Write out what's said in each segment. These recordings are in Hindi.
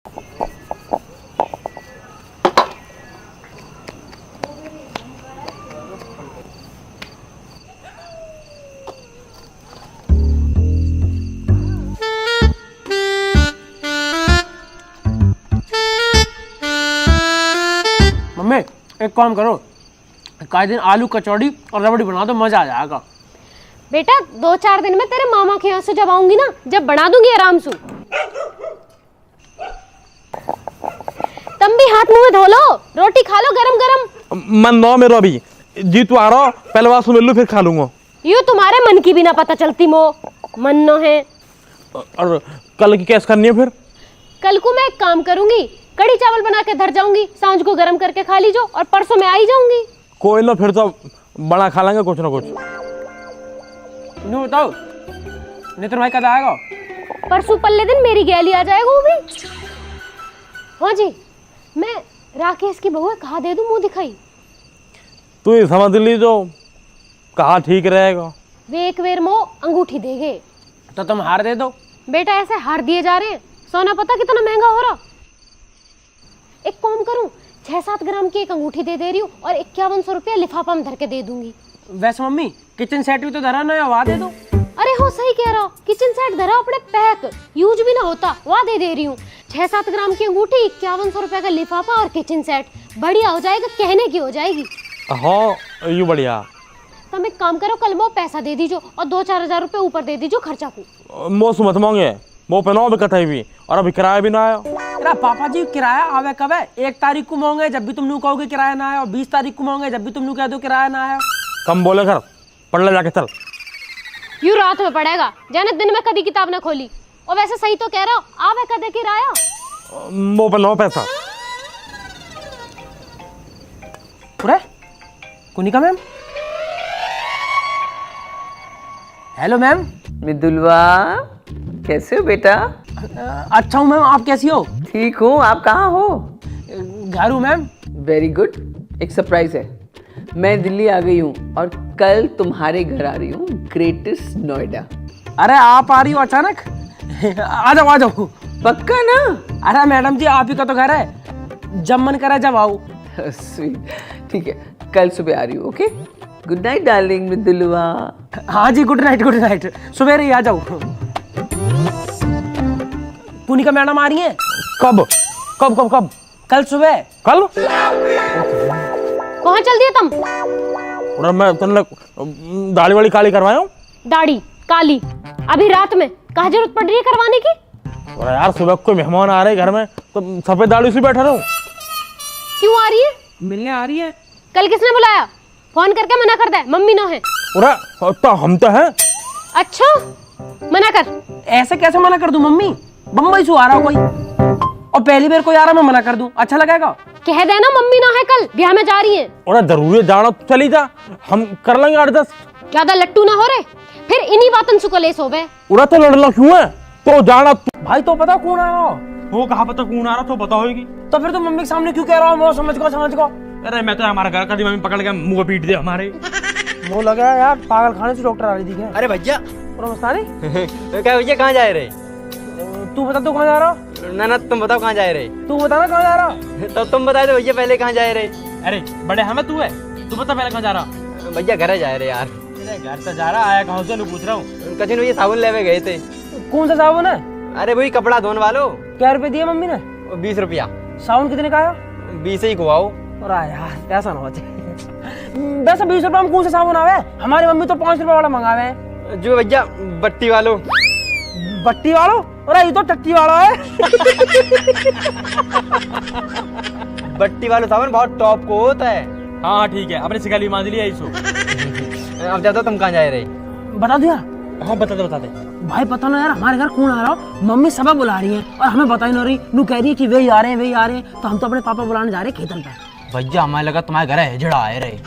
मम्मी एक काम करो, काहे दिन आलू कचौड़ी और रबड़ी बना दो, मजा आ जाएगा। बेटा 2-4 दिन में तेरे मामा के यहाँ से जब आऊंगी ना, जब बना दूंगी आराम से, तुम भी हाथ मुंह धो लो, रोटी खा लो गरम गरम। मन नौ मेरो अभी जी, तू आ रहा हो पहले बात सुन लूं फिर खा लूंगा। यूँ तुम्हारे मन की भी ना पता चलती मो, मन्नो है। और कल की कैसे करनी है फिर? कल को मैं एक काम करूंगी, कड़ी चावल बना के धर जाऊंगी, सांझ को गरम करके खा लीजो और परसों मैं आई जाऊंगी। कोई ना, फिर तो बड़ा खा लेंगे कुछ ना कुछ। बताओ नितिन भाई कब आएगा? परसों पल्ले दिन मेरी गैली आ जाएगा वो भी। हाँ जी, मैं राकेश की बहू कहाँ दे दूं मुंह दिखाई? तू ही समझ ली जो कहा ठीक रहेगा। वे एक वेर मो अंगूठी देगे तो तुम हार दे दो। बेटा, ऐसे हार दिए जा रहे हैं, सोना पता कितना महंगा हो रहा। एक काम करूं, 6-7 ग्राम की एक अंगूठी दे रही हूँ और 5100 रुपया लिफाफा में धर के दे दूंगी। वैसे मम्मी किचन सेट भी तो धरा ना, वहाँ दे दो। अरे हो, सही कह रहा हो, किचन सेट धरा अपने पैक, यूज भी ना होता, वहाँ दे रही हूँ। 6-7 ग्राम की अंगूठी, 5100 रुपया का लिफाफा और किचन सेट, बढ़िया हो जाएगा, कहने की हो जाएगी। हाँ यू बढ़िया। तुम एक काम करो, कल वो पैसा दे दीजो और 2-4 हजार रुपये ऊपर दे दीजो खर्चा को। मौसम मत मांगे, वो पे 9 भी कथा भी और अभी किराया भी ना आया। अरे पापा जी किराया आवे कब है? 1 तारीख को मांगे जब भी तुम नू कहोगे किराया ना आया, और 20 तारीख को मांगे जब भी तुम नू कह दो किराया ना आया। कम बोले घर पढ़ ले जाके चल। यूँ रात में पड़ेगा, जाने दिन में कभी किताब ना खोली। और वैसे सही तो कह रहा हो, आवे कदे किराया वो पे 9 पैसा। पूरा कुनिका मैम। Hello ma'am. मिदुलवा, कैसे हो बेटा? अच्छा हूँ मैम, आप कैसी हो? ठीक हूँ, आप कहाँ हो? घर हूँ मैम। Very good. एक सरप्राइज है, मैं दिल्ली आ गई हूँ और कल तुम्हारे घर आ रही हूँ, ग्रेटेस्ट नोएडा। अरे आप आ रही हो अचानक? आ जाओ आ जाओ। पक्का ना? अरे मैडम जी आप ही का तो घर है, जब मन करे जब आओ। स्वीट, ठीक है, कल सुबह आ रही हूँ। ओके, गुड नाइट डार्लिंग मिदुलवा। हाँ जी गुड नाइट गुड नाइट, सुबह ही आ जाओ। पुनिका मैडम आ रही हैं? कब कब कब कब? कल सुबह। कल? कहाँ चल दिए तुम? और मैं तुमने दाढ़ी वाली काली करवाया हूँ। दाढ़ी काली अभी रात में कहाँ जरूरत पड़ रही है करवाने की? और यार सुबह कोई मेहमान आ रहे घर में तो सफेद दाढ़ी से बैठा रहूं। क्यों आ रही है? मिलने आ रही है। कल किसने बुलाया? फोन करके मना कर दे, मम्मी ना है। तो हम तो हैं। अच्छा मना कर। ऐसे कैसे मना कर दूं मम्मी? बम्बई से आ रहा कोई, और पहली बार कोई आ रहा मैं मना कर दूं, अच्छा लगेगा? कह देना मम्मी ना है, कल ब्याह में जा रही है। और जरूरी जाना तो चली जा, हम कर लेंगे 8-10। ज्यादा लट्टू ना हो रहे, फिर इन्हीं बातन से कलेश हो बे। उड़ा तो लड़ना क्यों है? तो जाना भाई तो पता कौन आ रहा हो? वो कहाँ पता कौन आ रहा तो पता होगी। तो फिर तुम मम्मी के सामने क्यों कह रहा हो? समझ को। अरे मैं तो हमारा घर कभी मम्मी पकड़ के मुंह पीट दे हमारे। वो लगा यार पागल खाने से डॉक्टर आ रही थी क्या? अरे भैया क्या भैया कहाँ जा रहे? तू बता तू कहाँ जा रहा? ना तुम बताओ कहाँ जा रहे? तू बता ना कहाँ जा रहा? तो तुम बता दो भैया पहले कहाँ जा रहे? अरे बड़े हमें तू है, तू बता पहले कहाँ जा रहा? भैया घर जा रहे यार। घर तो जा रहा, आया कहाँ से पूछ रहा हूँ। कचिन भैया साबुन लेवे गए थे। कौन सा साबुन है? अरे वही कपड़ा धोने वालो। क्या रुपए दिए मम्मी ने? 20 रुपया। साबुन कितने का आया? 20 ही खुआओ। और यार पैसा ना बचे। वैसे 20 रुपए में कौन सा साबुन आवे? हमारी मम्मी तो 5 रुपए वाला मंगावे। जो भैया बट्टी वालो। बट्टी वालो? अरे ये तो टट्टी वाला है। बट्टी वालो साबुन बहुत टॉप को होता है। हाँ ठीक है, अपने सिकाली मान लिया इसो। अब जाता तुम कहाँ जा रहे? बता दिया? हाँ बता दे। भाई पता ना यार हमारे घर कौन आ रहा हो? मम्मी सबा बुला रही है और हमें बता ही नहीं रही। नू कह रही है कि वे आ रहे हैं, तो हम तो अपने पापा बुलाने जा रहे हैं खेतन पे। भैया हमें लगा तुम्हारे घर है हिजड़ा आए रहे।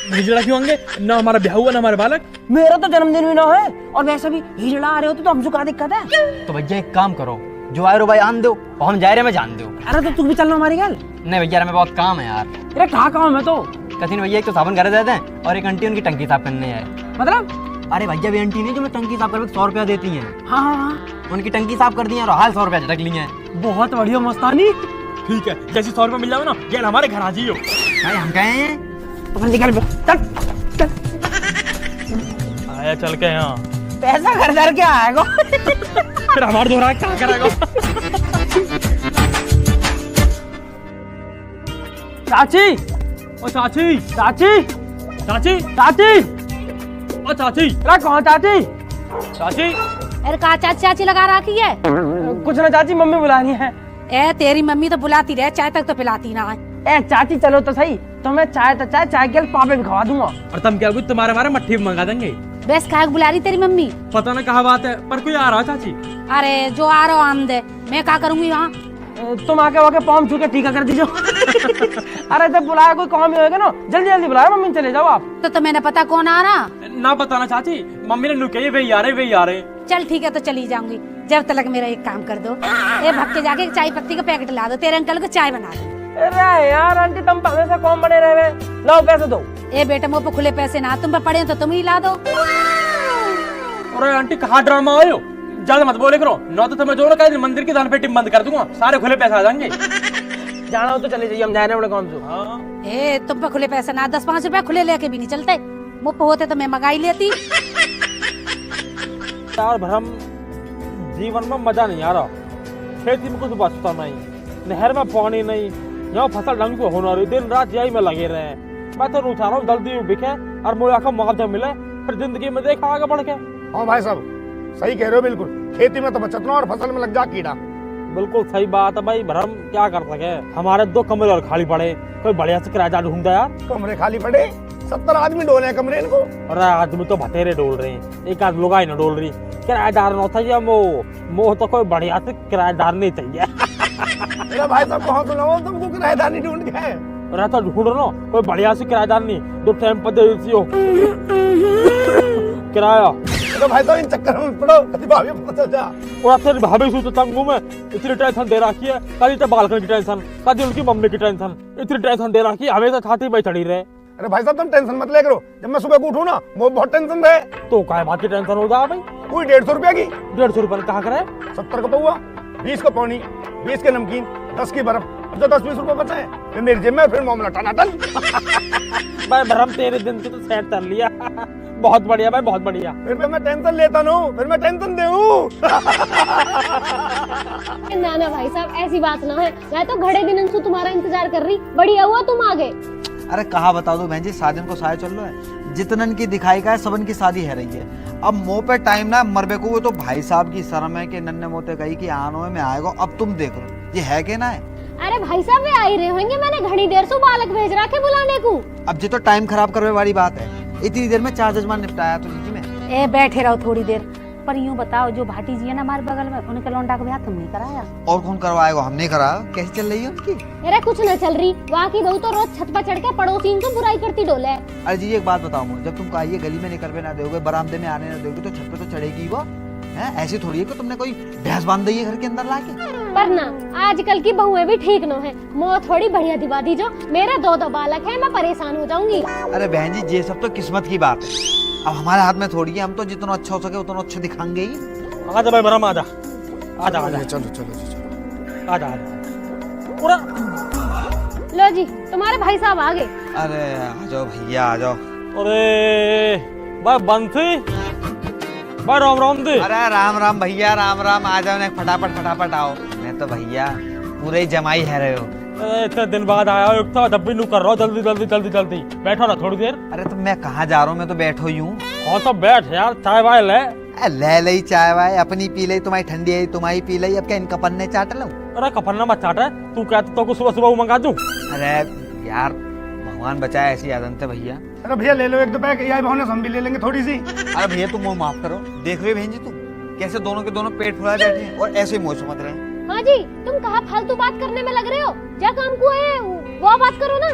हिजड़ा क्यों होंगे? ना हमारा ब्याह हुआ ना हमारे बालक। मेरा तो जन्मदिन भी ना है, और वैसे भी हिजड़ा आ रहे होते तो हमसे क्या दिक्कत है? तो भैया एक काम करो, जो आए रो भाई आन दो और हम जा रहे हैं, मैं जान दो। अरे तो तू भी चलना हमारी घर? नहीं भैया हमें बहुत काम है यार। अरे कहाँ काम है तो? कथिन भैया एक तो साबुन घर देते हैं और एक आंटी उनकी टंकी साफ करने आए। मतलब अरे भैया भी आंटी नहीं जो मैं टंकी साफ करके 100 रुपया देती हैं, हाँ हाँ हाँ, उनकी टंकी साफ कर दी है और हाल 100 रुपया झटक ली हैं। बहुत बढ़िया मस्तानी। ठीक है, जैसे 100 रुपये मिल जाओ ना, गेल हमारे घर आ जाइयो। भाई हम कहे हैं तो फिर निकल चल चल। आया चल के यहाँ, पैसा घर घर के आएगा। फिर हमारे दोहरा क्या करेगा? चाची ओ चाची, चाची चाची, चाची, ओ चाची, अरे कौन चाची? चाची। अरे कहा चाची चाची लगा रखी है? कुछ ना चाची, मम्मी बुला रही है। ए तेरी मम्मी तो बुलाती रहे, चाय तक तो पिलाती ना है। ए चाची चलो तो सही, तो मैं चाय के पापे भी खवा दूंगा। और तुम क्या तुम्हारे हमारे मट्ठी में मंगा देंगे। बेस खाए बुला रही तेरी मम्मी? पता ना कहाँ बात है, पर कोई आ रहा चाची। अरे जो आ रहा आम दे, मैं क्या करूंगी वहाँ? तुम आके वाके पाँव छू के टीका कर दीजिए। अरे जब बुलाया कोई काम ही होगा ना, जल्दी जल्दी बुलाया, मम्मी चले जाओ आप। तो मैंने पता कौन आ रहा? ना बताना चाची, मम्मी ने नुके वे आ रहे। चल ठीक है तो चली जाऊंगी, जब तक मेरा एक काम कर दो, ए भक्के जाके चाय पत्ती का पैकेट ला दो, तेरे अंकल को चाय बना दो। अरे यार आंटी तुम हमेशा कौन बने रहे, लाओ पैसे दो। ए बेटा मुँह पे खुले पैसे ना, तुम पे पड़े तो तुम ही ला दो। अरे आंटी कहाँ ड्रामा आयो, ज्यादा मत बोले करो, न तो तुम्हें जो ना कहीं मंदिर की दान पेटी बंद कर दूंगा, सारे खुले पैसे आ जाएंगे। जाना हो तो चले जाइए, हम जा रहे हैं कौन से। ए तुम पे खुले पैसे ना, 10-5 रुपए खुले लेके भी नहीं चलते, मुँह पे होते तो मैं मंगाई लेती। यार भरम, जीवन में मजा नहीं आ रहा, खेती में कुछ बचता नहीं, नहर में पानी नहीं, यहाँ फसल ढंग से होना रही, दिन रात यही में लगे रहे। मैं तो रुझा रहा हूँ जल्दी बिके और मुझे आखिर मुआवजा मिले, फिर जिंदगी में देखा आगे बढ़ के। हाँ भाई साहब सही कह रहे हो, बिल्कुल खेती में तो बचत ना और फसल में लग जा कीड़ा। बिल्कुल सही बात है भाई भरम, क्या कर सके, हमारे 2 कमरे और खाली पड़े, कोई बढ़िया से किराएदार ढूंढा यार। कमरे खाली पड़े, 70 आदमी डोले हैं कमरे इनको। अरे आदमी तो बतेरे डोल रहे हैं, एक आध लोग न डोल रही, किराएदार न था ये मोह तो कोई बढ़िया से किराएदार नहीं चाहिए। अरे भाई साहब कहाँ सुनाओ तुमको किराएदार नहीं ढूंढ के? अरे तो ढूंढ लो कोई बढ़िया से किराएदार नहीं, 2 टाइम पर दे देती हो किराया। तो भाई साहब इन चक्कर में पड़ो, कभी भाभी पता चल जा। और फिर भाभी सोचो तंगू में इतनी टेंशन दे रखी है, कभी तो बालकनी की टेंशन, कभी उनकी मम्मी की टेंशन, इतनी टेंशन दे रखी है, हमेशा छाती में चढ़ी रहे। अरे भाई साहब तुम टेंशन मत ले करो, जब मैं सुबह को उठूं ना वो बहुत टेंशन रहे। तो काय बात की टेंशन हो जाए भाई? कोई 150 रुपया की, 150 रुपए कहाँ करे? 70 का पौवा, 20 का पानी, 20 के नमकीन, 10 की बर्फ, अब जो 10-20 रुपए बचे हैं फिर मेरी जेब में, फिर मामला टनाटन। भाई भरम तेरे दिन से तो सेट कर लिया। बहुत बढ़िया भाई, बहुत बढ़िया। फिर मैं टेंशन लेता ना, फिर मैं टेंशन दूं। ना ना भाई साहब ऐसी बात ना है, मैं तो घड़े दिन से तुम्हारा इंतजार कर रही, बढ़िया हुआ तुम आ गए। अरे कहा बता दो बहन जी, शादियों को साय चल रहा है, जितनन की दिखाई का है सबन की शादी है रही है। अब मुंह पे टाइम ना मरबे को, वो तो भाई साहब की शर्म है कि नन्हे मोते गई कि आनो में आएगा। अब तुम देख लो ये है कि ना है? अरे भाई साहब वे आ ही रहे होंगे, मैंने घड़ी देर से बालक भेज रखे बुलाने को। अब जी तो टाइम खराब करने वाली बात है, इतनी देर में 4 जजमान निपटाया तो जी में। ए बैठे रहो थोड़ी देर, पर यूँ बताओ जो भाटी जी है ना हमारे बगल में, उनके लौंडा का ब्याह तुमने कराया? और कौन करवाएगा, हमने कराया। कैसी चल रही है उनकी? अरे कुछ न चल रही, वहाँ की बहू तो रोज छत पर चढ़ के पड़ोसी को बुराई करती डोले। अरे जी एक बात बताओ मुझे, जब तुम कहिए गली में निकलवे ना दोगे, बरामदे में आने ना दोगे, तो छत पे तो चढ़ेगी वो है। ऐसी थोड़ी है कि तुमने कोई भैंस बांध दी है घर के अंदर लाके। पर ना आजकल की बहुएं भी ठीक न है, मोह थोड़ी बढ़िया दिवा दी जो, मेरे 2 बालक है, मैं परेशान हो जाऊंगी। अरे बहन जी ये सब तो किस्मत की बात है, अब हमारे हाथ में थोड़ी है, हम तो जितना अच्छा हो सके उतना अच्छा दिखाएंगे ही। आजा भाई भरम, आजा आजा आजा चलो चलो चलो आजा आजा। पूरा लो जी तुम्हारे भाई साहब आ गए। अरे आ जाओ भैया आ जाओ। अरे भाई बंसी, भाई राम राम दे। अरे राम राम भैया, राम राम। आ जाओ ना, फटाफट आओ। मैं तो भैया पूरे ही जमाई है रहे हो। अरे इतने दिन बाद आया हो, एक तो जब भी नू कर रहा हूँ, जल्दी जल्दी जल्दी जल्दी बैठो ना थोड़ी देर। अरे तो मैं कहाँ जा रहा हूँ, मैं तो बैठो ही हूँ। हाँ तो बैठ यार, चाय वाय ले। ले लई चाय वाय, अपनी पी लई, तुम्हारी ठंडी है तुम्हारी पी लई, अब क्या इनका पन्ने चाट लूं? अरे कपन्ना मत चाट, तू कहता तो सुबह सुबह मंगा दूं। अरे यार भगवान बचाए ऐसी आदत है भैया। अरे भैया ले लो 1-2 पैक, यही भावने हम भी ले लेंगे थोड़ी सी। अरे भैया तुम मुँह माफ करो, देख रहे हो बहन जी तुम कैसे दोनों के दोनों पेट फुलाए बैठे हैं और ऐसे मुँह समझ रहे हैं। हाँ जी तुम कहाँ फालतू बात करने में लग रहे हो, जा काम को है वो बात करो ना।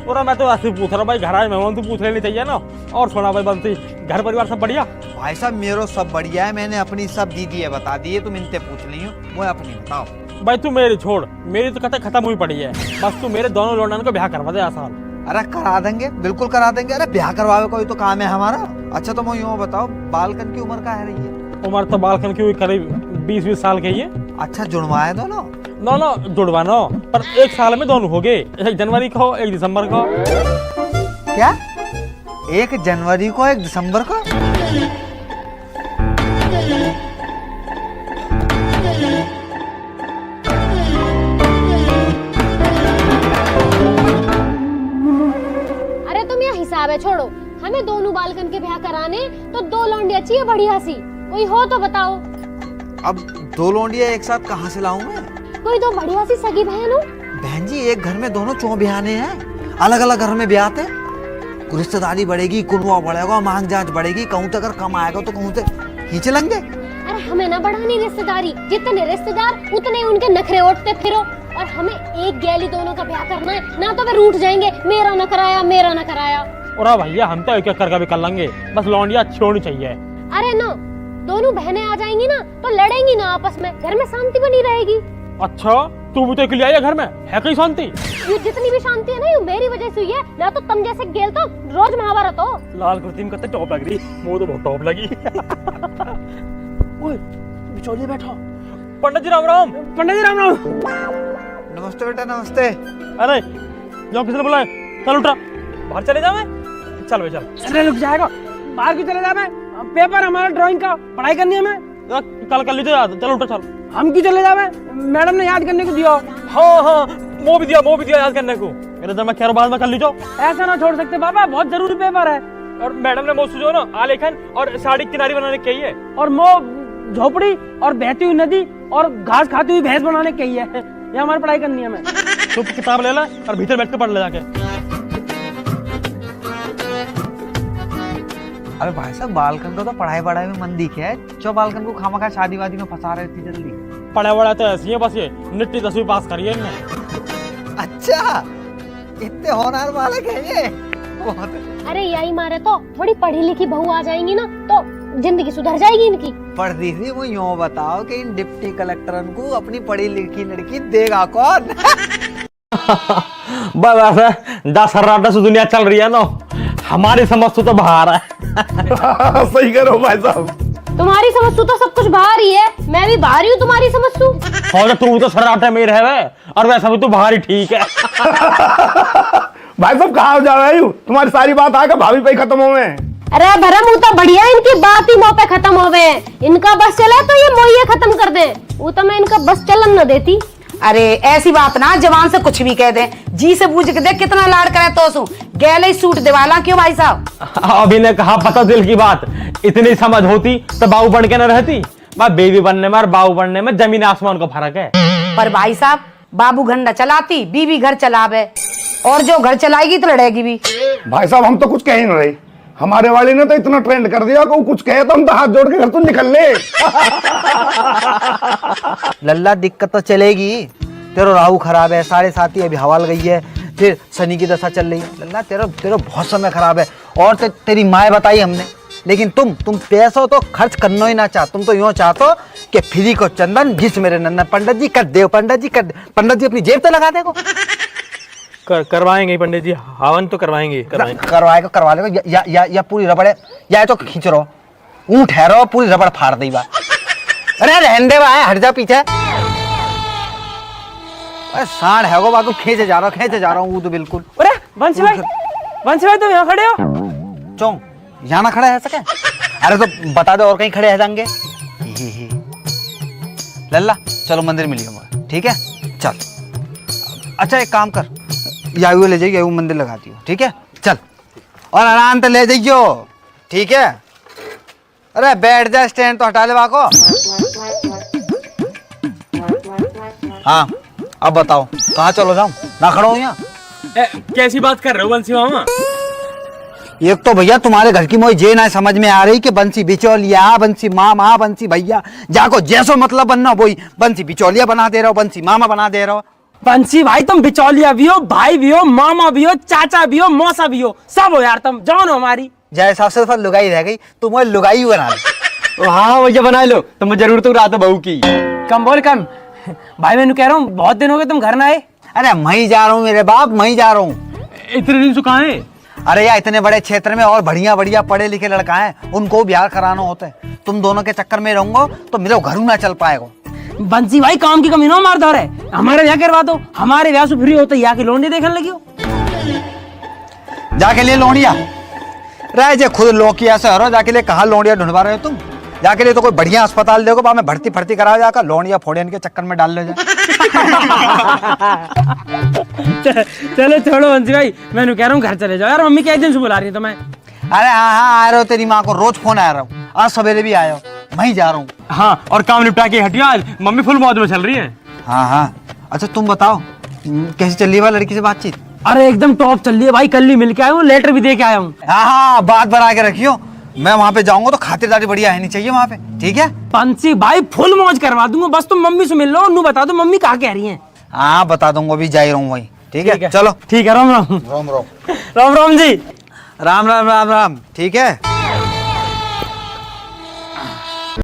और मैं तो ऐसे पूछ रहा हूँ भाई, घर आए मेहमान तो पूछ लेनी चाहिए ना। और सुना भाई बंसी, घर परिवार सब बढ़िया? भाई साहब मेरो सब बढ़िया है, मैंने अपनी सब दीदी है बता दी है, तुम इनसे पूछ ली हो, वो अपनी बताओ। भाई तू मेरी छोड़, मेरी तो कथा खत्म हुई पड़ी है, बस तू मेरे दोनों लौंडन को ब्याह करवा दे आसान। अरे करा देंगे, बिल्कुल करा देंगे। अरे ब्याह करवावे कोई तो काम है हमारा। अच्छा तो मैं यूँ बताओ, बालकन की उम्र का है रही है? उम्र तो बालकन की हुई करीब 20-20 साल के ही है। अच्छा जुड़वाए दोनों? दोनों जुड़वाना, पर एक साल में दोनों हो गए। 1 जनवरी को, 1 दिसंबर को। क्या 1 जनवरी को 1 दिसंबर को? अरे तुम यह हिसाब है छोड़ो, हमें दोनों बालकन के ब्याह कराने तो 2 लौंडिया चाहिए बढ़िया सी, कोई हो तो बताओ। अब 2 लोंडिया एक साथ कहाँ से लाऊं मैं? कोई तो बढ़िया सी सगी बहन हो। बहन जी एक घर में दोनों चौ ब्याहने हैं, अलग अलग घर में ब्याहते हैं। रिश्तेदारी बढ़ेगी, कुनवा बढ़ेगा, मांग जांच बढ़ेगी, कहूँ तो अगर कम आएगा तो कहूँ से खींच लेंगे। अरे हमें ना बढ़ानी रिश्तेदारी, जितने रिश्तेदार उतने उनके नखरे ओटते फिरो, और हमें एक गैली दोनों का ब्याह करना है, ना तो वे रूठ जाएंगे, मेरा न कराया, मेरा न कराया। और भैया हम तो एक एक करके भी कर लेंगे, बस लौंडिया अच्छी होनी चाहिए। अरे ना, दोनों बहनें आ जाएंगी ना तो लड़ेंगी ना आपस में, घर में शांति बनी रहेगी। अच्छा तू भी तो अकेली आई है घर में, है कहीं शांति? ये जितनी भी शांति है ना, ये मेरी वजह से हुई है, ना तो तुम जैसे गेल तो रोज महाभारत हो। लाल कुर्ती में कितने टॉप लग रही, वो तो बहुत टॉप लगी। ओए बिचौलिए बैठो। पंडित जी राम राम। पंडित जी राम राम। नमस्ते बेटा नमस्ते। अरे यहाँ किसने बुलाया? चल उठा, बाहर चले जावे। चल भाई चल। अरे रुक जाएगा, बाहर क्यों चले जावे? पेपर हमारा ड्राइंग का, पढ़ाई करनी है हमें। कल कर लीजिए याद, चल उठा चल। हम क्यों चले जावे? मैडम ने याद करने को दिया। हाँ हाँ वो भी दिया याद करने को। मेरे तो मैं कह रहा हूँ बाद में कर लीजिए। ऐसा ना छोड़ सकते पापा, बहुत जरूरी पेपर है। और मैडम ने मुझसे जो ना आलेखन और साड़ी किनारी बनाने की है, और मो झोपड़ी और बहती हुई नदी और घास खाती हुई भैंस बनाने की है। ये हमारी पढ़ाई करनी है हमें। तो किताब ले ला और भीतर बैठ के पढ़ ले जाके। अरे भाई साहब बालकन को तो पढ़ाई में मन दिखे है, जो बालकन को खामखा शादी वादी में फंसा रहे थे जल्दी। पढ़ा वड़ा तो ऐसी है, बस ये निट्टी 10वीं पास करिए इनने। अच्छा इतने होनहार बालक है ये। अरे यही मारे तो थोड़ी पढ़ी लिखी बहू आ जाएंगी ना तो जिंदगी सुधर जाएगी इनकी। पढ़ रही थी वो, यूँ बताओ कि इन डिप्टी कलेक्टर को अपनी पढ़ी लिखी लड़की देगा कौन? बस 10 से दुनिया चल रही है ना, हमारी समझ तो बाहर है। सही करो भाई साहब। तुम्हारी समझ तो सब कुछ बाहर ही है, मैं भी बाहर ही हूँ तुम्हारी समझ तू। और तू तो सराटे में रहे वे, और वैसा भी तू बाहर ही ठीक है। भाई साहब कहाँ जा रहे हो? तुम्हारी सारी बात आकर भाभी पे खत्म हो गए। अरे भरम वो तो बढ़िया, इनकी बात ही मुंह पे खत्म हो गए। इनका बस चला तो ये मोहिए खत्म कर दे, वो तो मैं इनका बस चलन न देती। अरे ऐसी बात ना, जवान से कुछ भी कह दे, जी से पूछ के देख कितना लाड़ करे तो सू गैले सूट दिवाला। क्यों भाई साहब? अभी ने कहा पता दिल की बात, इतनी समझ होती तो बाबू बन के न रहती। बेबी बनने में और बाबू बनने में जमीन आसमान का फर्क है। पर भाई साहब बाबू घंटा चलाती, बीवी घर चलावे, और जो घर चलाएगी तो लड़ेगी भी। भाई साहब हम तो कुछ कह ही नहीं रहे, हमारे वाले ने तो इतना ट्रेंड कर दिया कि वो कुछ कहे तो हम तो हाथ जोड़ के घर तो निकल ले। लल्ला दिक्कत तो चलेगी, तेरा राहु खराब है, 7.5 अभी हवा गई है, फिर शनि की दशा चल रही है। लल्ला तेरा बहुत समय खराब है। और तेरी माँ बताई हमने, लेकिन तुम पैसों तो खर्च करना ही ना चाह। तुम तो यूँ चाहते कि फ्री को चंदन घिस मेरे नन्ना। पंडित जी कर दे, पंडित जी कर दे, पंडित जी अपनी जेब तो लगा देगो। करवाएंगे पंडित जी, हवन तो करवाएंगे। करवा लेगा या पूरी रबड़ है, या तो खींच रहो ऊँट ठहरो पूरी रबड़ फाड़ दी बा। अरे रहने दे भाई, हट जा पीछे। अरे सांड है वो बात, खींचे जा रहा हूँ वो तो बिल्कुल। अरे बंसी भाई तुम यहाँ खड़े हो? चौं यहाँ ना खड़ा है सके? अरे तो बता दो और कहीं खड़े हैं जाएंगे। लल्ला चलो मंदिर मिलिए, ठीक है चल। अच्छा एक काम कर, यायू ले जाइए, यायू मंदिर लगाती हो, ठीक है चल। और आराम से ले जाइयो, ठीक है। अरे बैठ जा, स्टैंड तो हटा ले बाको। हाँ अब बताओ कहाँ चलो जाऊं, ना खड़ा हूं यहाँ। कैसी बात कर रहे हो बंसी मामा? एक तो भैया तुम्हारे घर की मोई जे ना समझ में आ रही कि बंसी बिचौलिया, बंसी मामा, बंसी भैया, जाको जैसो मतलब बनना वही बंसी बिचौलिया बना दे रहा हो, बंसी मामा बना दे रहा हो। बंसी भाई तुम बिचौलिया भी हो, भाई भी हो, मामा भी हो, चाचा भी हो, मौसा भी हो, सब हो यार तुम, जान हो हमारी। जय सबसे फल लुगाई रह गई, तुम वो लुगाई बना लो। हाँ भैया बना लो, तो मैं जरूर तो रात बहू की। कम बोल कम। भाई मैं कह रहा हूँ बहुत दिन हो गए तुम घर ना आए। अरे मैं ही जा रहा हूँ मेरे बाप, मैं ही जा रहा हूँ। इतने दिन से कहाँ है? अरे यार इतने बड़े क्षेत्र में और बढ़िया बढ़िया पढ़े लिखे लड़का है, उनको ब्याह कराना होता है। तुम दोनों के चक्कर में रहूंगा तो मेरे घर ना चल पाएगा। बंसी भाई काम की कमी ना मारदार है, हमारे ब्याह करवा दो, हमारे ब्याह से फ्री होते या कि लोन देखने लगी हो। जाके लिए लोनिया रह जे खुद लोकिया से हरो, जाके लिए कहाँ लोनिया ढूंढवा रहे हो तुम? जाके लिए तो कोई बढ़िया अस्पताल देखो, बाद में भर्ती फर्ती करा जाकर लोनिया फोड़ियन के चक्कर में डाल ले जा। चलो छोड़ो बंसी भाई, मैं कह रहा हूँ घर चले जाओ यार, मम्मी कई दिन से बुला रही है तो मैं। अरे हाँ आ रहे हो, तेरी माँ को रोज फोन आ रहा हूँ, आज सवेरे भी आया हो, मैं ही जा रहा हूँ। हाँ, और काम निपटा के हटिया, आज मम्मी फुल मौज में चल रही है। हाँ अच्छा तुम बताओ कैसी चल रही है लड़की से बातचीत? अरे एकदम टॉप चल रही है भाई, कल ही मिल के आया हूँ, लेटर भी दे के आया हूँ। हाँ बात बना के रखियो, मैं वहाँ पे जाऊंगा तो खातिरदारी बढ़िया है नहीं चाहिए वहाँ पे, ठीक है? बंसी भाई फुल मौज करवा दूंगा, बस तुम मम्मी से मिल लो, उन्हें बता दो मम्मी कहाँ कह रही है। हाँ बता दूंगा, अभी जा ही रहा हूँ वही, ठीक है? चलो ठीक है, राम राम। राम राम राम राम जी। राम राम राम राम, ठीक है।